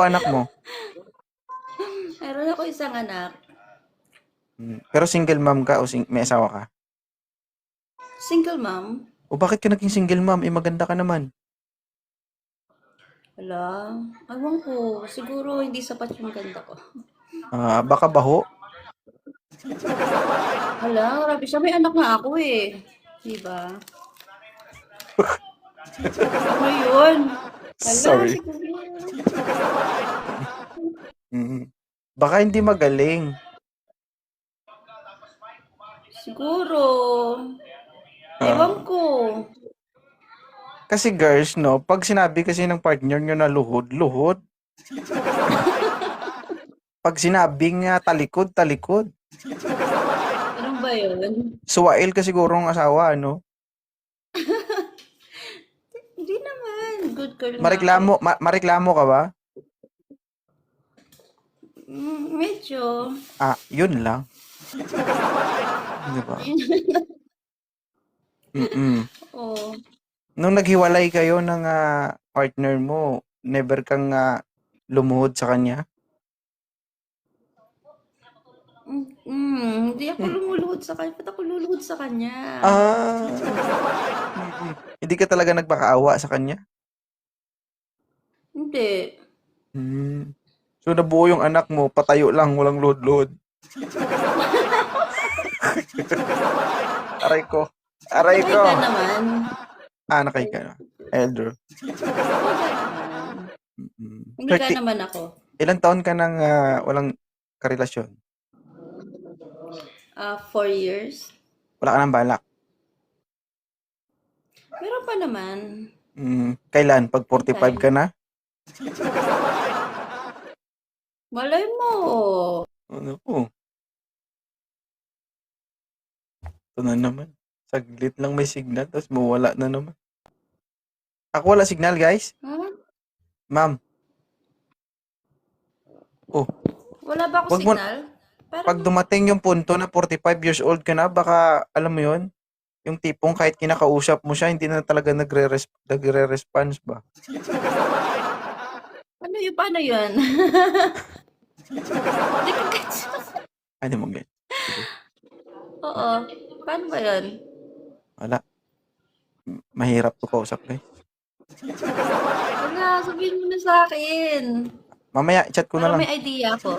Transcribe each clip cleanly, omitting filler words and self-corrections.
pa anak mo? Meron ako isang anak. Pero single mom ka o may asawa ka? Single mom. O bakit ka naging single mom? Eh, maganda ka naman. Wala. Ewan ko. Siguro hindi sapat yung ganda ko. Baka baho. Hala, grabe siya. May anak na ako eh. Diba? Ano yun? Hala, Sorry. siguro. Baka hindi magaling. Siguro. Ah, Ewan ko. kasi girls, no, pag sinabi kasi ng partner nyo na luhod, luhod. Pag sinabing talikod, talikod. Ano ba yun? Suwail ka siguro ang asawa, ano? Hindi naman. Good girl nga ako. Mareklamo ka ba? Medyo. Yun lang. Di ba? Oo. Nung naghiwalay kayo ng partner mo, never kang lumuhod sa kanya? Hindi ako lumuluhod sa kanya. Ba't ako luluhod sa kanya? Ah, hindi ka talaga nagpakaawa sa kanya? Hindi. Hmm. So nabuo yung anak mo, patayo lang, walang load-load. Aray ko. Aray Nakay ko. ka naman. Nakay ka na. Elder. Hindi ka naman ako. Ilang taon ka nang walang karelasyon? 4 years. Wala ka nang balak? Meron pa naman. Kailan? Pag 45 ka na? Malay mo. Ano po? Ito na naman. Saglit lang may signal, tapos mawala na naman. Ako wala signal, guys? Huh? Ma'am. Oh, Wala ba ako wag mo, signal? pag dumating yung punto na 45 years old ka na, baka, alam mo yun, yung tipong kahit kinakausap mo siya, hindi na talaga nagre-response ba? Ano yun? Paano yun? Hindi ko gets. Ano mo get? Sige. Oo. Paano ba yun? Wala. Mahirap to kausap, guys. Wala, sabihin mo na sa akin. Mamaya, chat ko na Para lang. may idea ako.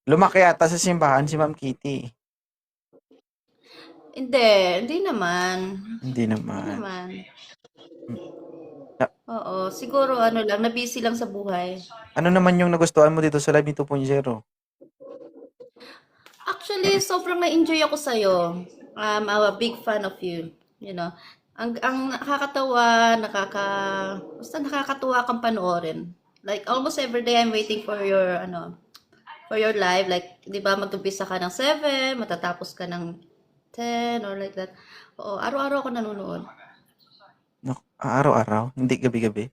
Lumaki ata sa simbahan si Ma'am Kitty. Hindi naman. Hindi Hindi naman. naman. Na- Oo, siguro ano lang, na-busy lang sa buhay. Ano naman yung nagustuhan mo dito sa Live 2.0? Actually, sobrang na-enjoy ako sa'yo. I'm a big fan of you. You know, ang nakakatawa, basta nakakatuwa kang panoorin. Like, almost every day I'm waiting for your, for your live. Like, di ba, mag-umpisa ka ng 7, matatapos ka ng 10, or like that. Oo, araw-araw ako nanonood. Araw-araw? Hindi gabi-gabi?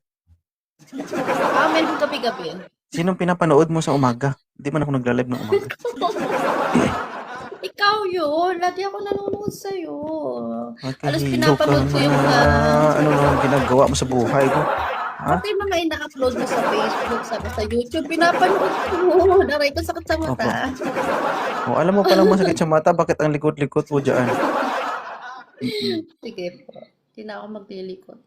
Meron gabi-gabi. Sinong pinapanood mo sa umaga? Hindi man ako nagla-live ng umaga. Ikaw yun. Lagi ako nanonood sa'yo. Alas Nakahilo ka pinapanood ko yung na. mga... Ano nang ginagawa mo sa buhay ko? Ha? Pati mga ina-upload mo sa Facebook, sa YouTube, pinapanood ko. Naray ko sakit sa mata. Alam mo palang masakit sa mata, bakit ang likot-likot mo dyan? Sige po. Hindi na ako maglilikot.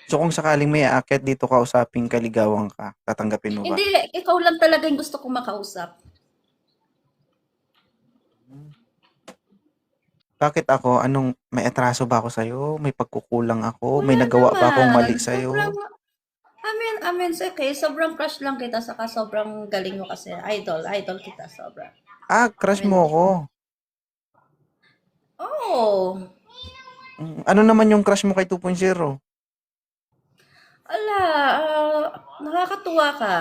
So kung sakaling may aakyat dito kausaping kaligawan ka, tatanggapin mo ba? Hindi, ikaw lang talaga yung gusto kong makausap. Bakit ako? May atraso ba ako sa'yo? May pagkukulang ako? May Wala nagawa ba akong naman. mali sa'yo? Okay. Sobrang crush lang kita, saka sobrang galing mo kasi. Idol kita, sobra. Crush mo ako. Oh, Ano naman yung crush mo kay 2.0? ala, nakakatuwa ka.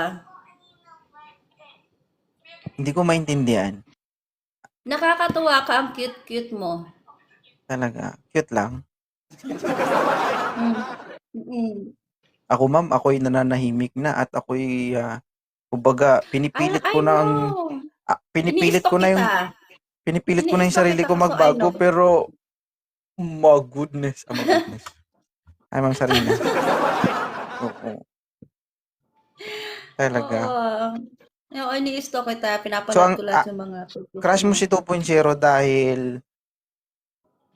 Hindi ko maintindihan. Nakakatuwa ka, ang cute-cute mo. Talaga. Cute lang. Mm. Ako ma'am, ako'y nananahimik na at ako'y kumbaga pinipilit ko na ang pinipilit ko na yung sarili ko magbago pero my goodness. Ay, Ma'am Sarina. Oo. Talaga. Oo. Oo, ini-stalk kita, So, pinapanood ko lahat yung mga post crush mo mo. si 2.0 dahil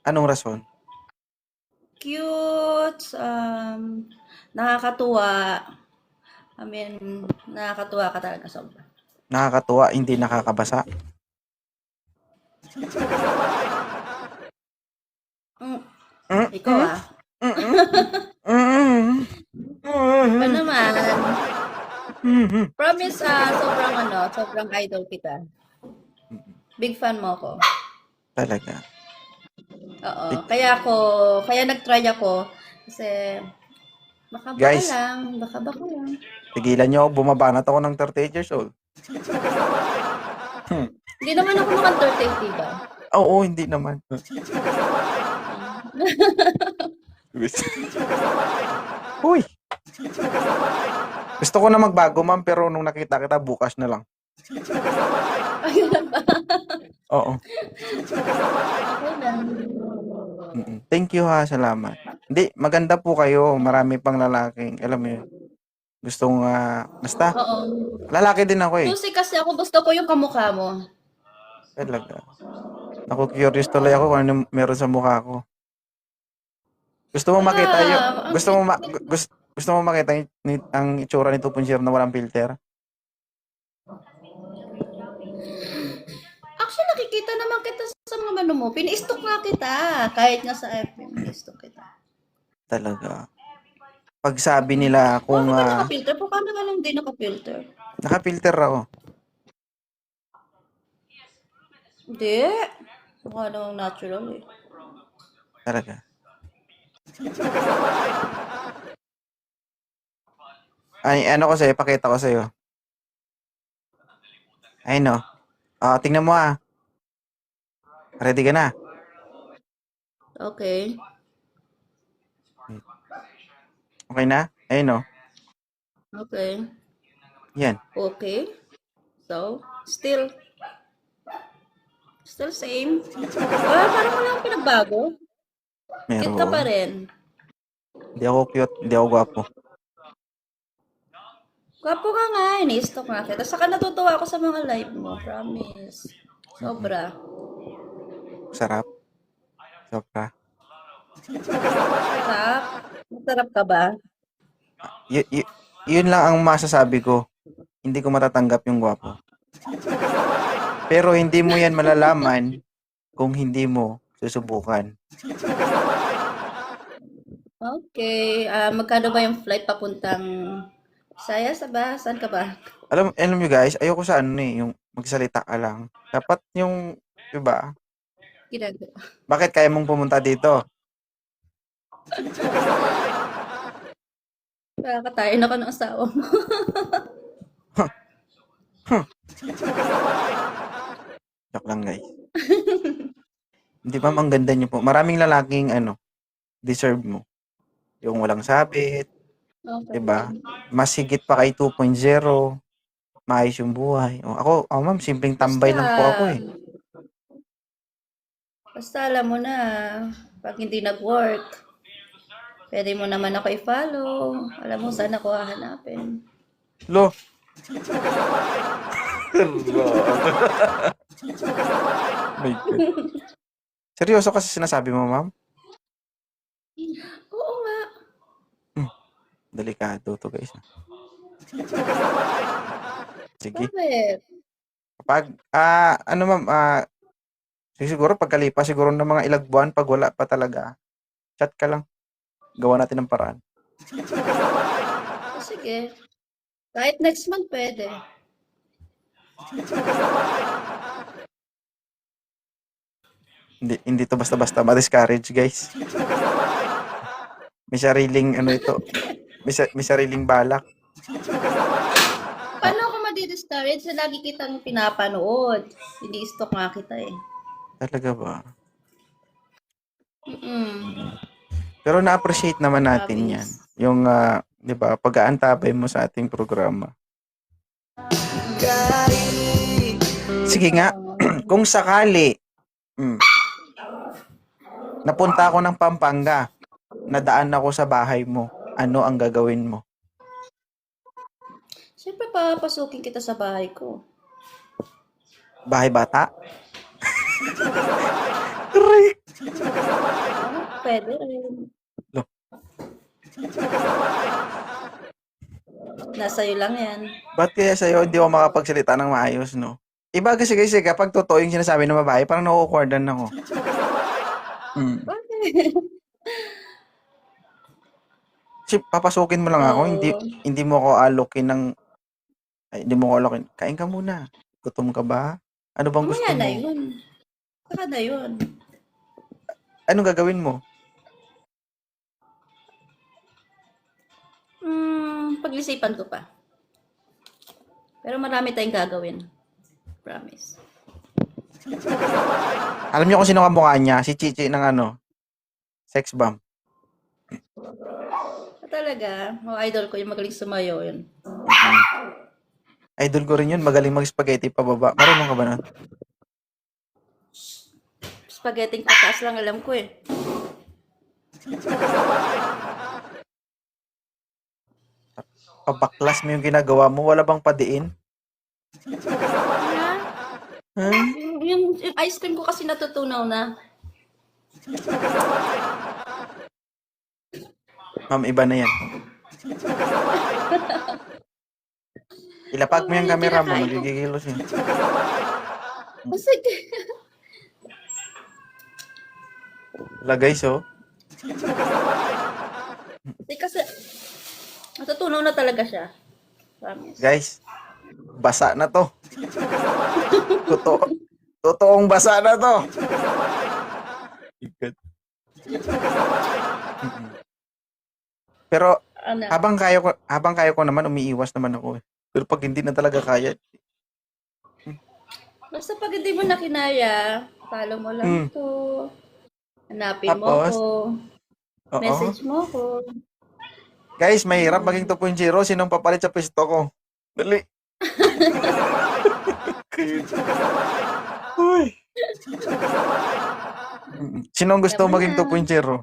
anong rason? Cute, nakakatuwa. I mean, nakakatuwa ka talaga sobra. Nakakatuwa, hindi nakakabasa. Mm, Mm, ikaw mm, ah. mm, mm, Iba mm, naman. mm. Promise, sobrang idol kita. Big fan mo ako. Talaga. Oo. Tig- Kaya nag-try ako. Kasi, Guys, baka lang. tigilan niyo ako, bumabanat ako ng 38 years old. Hmm. Hindi naman ako maka-entertain, diba? Oo, hindi naman. Uy, gusto ko na magbago, ma'am, pero nung nakita kita, bukas na lang. Ayun ba? Oo. Okay lang. Thank you ha, salamat. Hindi, maganda po kayo. Marami pang lalaking, alam mo yun, gustong, basta, Oo. lalaki din ako eh. Choosy kasi ako, gusto ko yung kamukha mo. Talaga. Naku, curious tuloy ako kung ano meron sa mukha ko. Gusto mo Wala. makita yung, Ang cute. gusto mo makita ang itsura ni 2.0 na walang filter? Actually, nakikita naman kita sa mga ano mo. Pini-stalk nga kita. Kahit nga sa FB, pini-stalk kita. Talaga. Pag sabi nila Mukha kung ka ba naka-filter? Mukha ka lang din naka-filter. naka-filter ako, Hindi. Mukha namang natural eh. talaga. Ay, ano ko sa'yo, pakita ko sa'yo. Ay, no. Tingnan mo ah. Ready ka na? Okay. Okay na? Ayun no. Okay. Yan. Okay. So, still same. Parang wala akong pinagbago. Cute ka pa Meron. rin. Hindi ako cute, hindi ako gwapo. Gwapo ka nga, ini-stalk nga kita. Saka natutuwa ako sa mga live mo, promise. Mm-mm. Sobra. Sarap. Sobra. Sarap. Masarap ka ba? Yun lang ang masasabi ko. Hindi ko matatanggap yung gwapo. Pero hindi mo yan malalaman kung hindi mo susubukan. Okay. Magkano ba yung flight papuntang Visayas ba? Saan ka ba? Alam nyo guys, ayoko sa ano eh, yung magsalita ka lang. Dapat yung, diba? Ginagawa. Bakit kaya mong pumunta dito? Nakakatayin ako ng asawa mo. Joke lang guys. Hindi ma'am, ang ganda nyo po. Maraming lalaking deserve mo. Yung walang sabit, Okay. 'di ba? Mas higit pa kay 2.0, maayos yung buhay. Ako ma'am, simpleng tambay Basta, lang po ako eh. basta alam mo na, pag hindi nag-work, pwede mo naman ako i-follow. Alam mo saan ako hahanapin. Lo. My God. Seryoso kasi sinasabi mo, ma'am? Oo nga. Delikado to guys. Sige. Bakit? Kapag, ano ma'am, siguro pagkalipas siguro ng mga ilang buwan, pag wala pa talaga, chat ka lang. Gawa natin ng paraan. Sige. Kahit next month pwede. Hindi to basta-basta ma-discourage, guys. May sariling ito. May sariling balak. Ah, Paano ako madi-discourage? Lagi kitang pinapanood. Ini-stalk nga kita eh. talaga ba? Mm-mm. Pero na-appreciate naman natin 'yan. Promise. Yung 'di ba, pag-aantabay mo sa ating programa. Sige nga, kung sakali napunta ako ng Pampanga, nadaan ako sa bahay mo, ano ang gagawin mo? Siyempre, papasukin kita sa bahay ko. Bahay bata? Aray! Pwede rin. Lo, Nasa iyo lang yan. ba't kaya sa'yo hindi ako makapagsalita ng maayos, no? Iba kasi kapag totoo yung sinasabi ng babae, parang nakukordan ako. Hmm. Bakit? Kasi papasukin mo lang ako, Oo. hindi mo ako alokin ng, hindi mo ako alokin. Kain ka muna. Gutom ka ba? Ano bang gusto Mamaya na mo? yun. Saka na yun. Anong gagawin mo? Pag-isipan ko pa. Pero marami tayong gagawin. Promise. Alam niyo kung sino kamukha niya? Si Chichi ng sex bomb. Talaga, idol ko yung magaling sumayo yun. Idol ko rin yun, magaling mag-spaghetti pababa. Marunong ka ba nun? Spaghetti pataas lang alam ko eh. Pabaklas mo yung ginagawa mo, wala bang padiin? Ha? Huh? Yung ice cream ko kasi natutunaw na. Ma'am, iba na yan. Ilapag mo yung Yung camera mo, kinakain ko. nagigigilos yun. Sige. Wala guys, oh. Kasi natutunaw na talaga siya. Promise. Guys, basa na to. Totoong basa na to. Ikat. Pero Ano? habang kaya ko naman umiiwas naman ako eh. Pero pag hindi na talaga kaya, Basta pag hindi mo na kinaya, follow mo lang to. Hanapin mo Tapos, ko. oo. Message mo ko. Guys, mahirap maging 2.0. Sinong papalit sa pwesto ko? Dali. Uy. Sinong gusto Tama maging na. 2.0?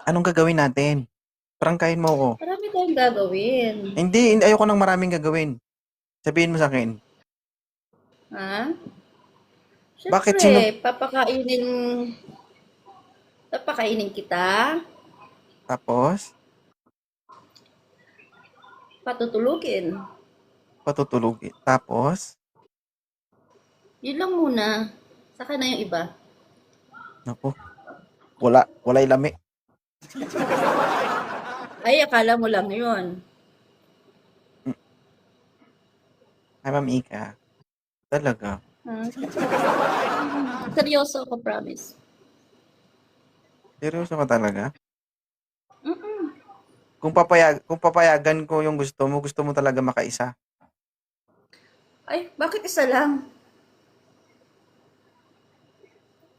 Anong gagawin natin? Prangkahin mo ko. Marami tayong gagawin. Hindi, ayoko ng maraming gagawin. Sabihin mo sa akin. Ha? Bakit Siyempre, papakainin kita, Tapos, patutulugin. patutulugin. Tapos, Yun lang muna. Saka na yung iba. naku, walay lami. Ay, akala mo lang yun. Ay, Ma'am Ika. Talaga. Ha? Seryoso ako, promise. Seryoso ka talaga? Mm-mm. Kung papayagan ko yung gusto mo talaga makaisa. Ay, bakit isa lang?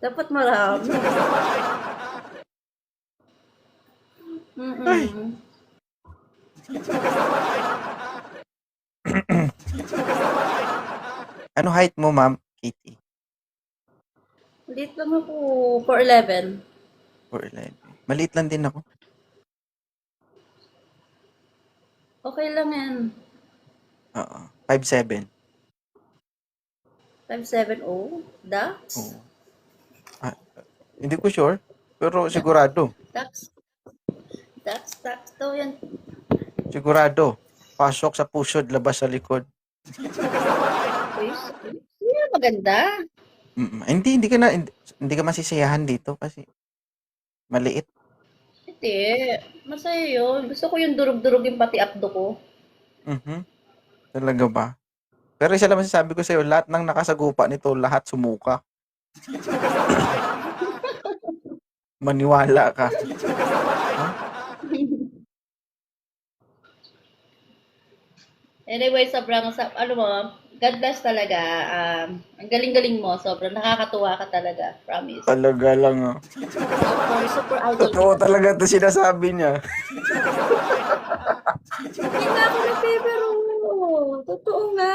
Dapat marami. Ay. Mm-mm. Ano height mo, Ma'am Kitty? Ulit lang ako, 4'11". 4'11". Maliit lang din ako. Okay lang yan. Oo. 5'7". 5'7", Dax? Oo. Hindi ko sure, pero sigurado. Dax daw yan. Sigurado. Pasok sa pusod, labas sa likod. Uy, hindi na maganda. Hindi ka masisiyahan dito kasi maliit. Hindi, masaya yun. Gusto ko yung durug-durug yung pati abdo ko. Talaga ba? Pero isa lang masasabi ko sa'yo, lahat ng nakasagupa nito, lahat sumuka. Maniwala ka. Anyway, God bless talaga. Ang galing-galing mo. Sobrang nakakatuwa ka talaga. Promise. Talaga lang. Super idol. Totoo talaga ito sinasabi niya. Hindi nga ako pero totoo nga.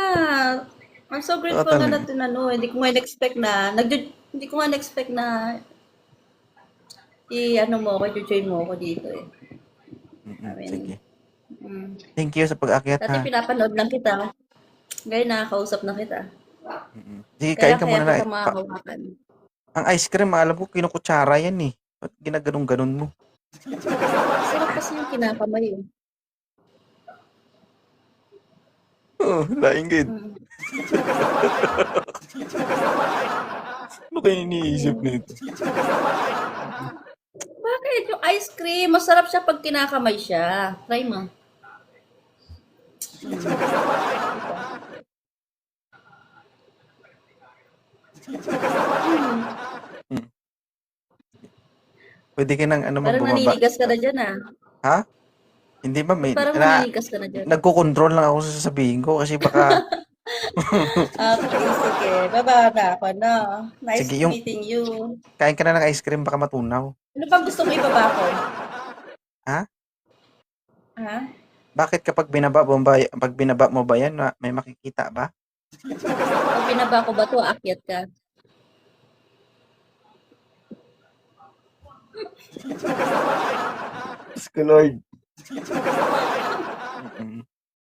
I'm so grateful Oo, nga talaga. na hindi ko nga na-expect hindi ko nga na-expect na i-ano mo ako, i-join mo ako dito eh. I mean, Sige. Thank you sa pag-akyat Dati ha. pinapanood lang kita. Ngayon nakakausap na kita. Sige, kain ka Kaya muna na. kita makahawakan. Ang ice cream, alam ko, kinukutsara yan eh. Ba't ginaganon-ganon mo? Sarap kasi yung kinakamay eh. Oo, laing gid. Mm. Ano kayo iniisip Mm. nito? Bakit? Yung ice cream, masarap siya pag kinakamay siya. Try mo. Hmm. Pwede ka ng ano ma'am, Parang bumaba. naninigas ka na dyan ah. Ha? Hindi ma'am, Parang naninigas ka na dyan. nagko-control lang ako sa sasabihin ko kasi baka Okay, sige. Baba na ako, no? Nice sige yung meeting you. kain ka na ng ice cream baka matunaw. Ano pang gusto mo ibaba ko? Ha? Ha? Bakit kapag pag binaba mo ba yan, may makikita ba? Pag binaba ko ba to, aakyat ka? Diyos ko, Lord. Mm.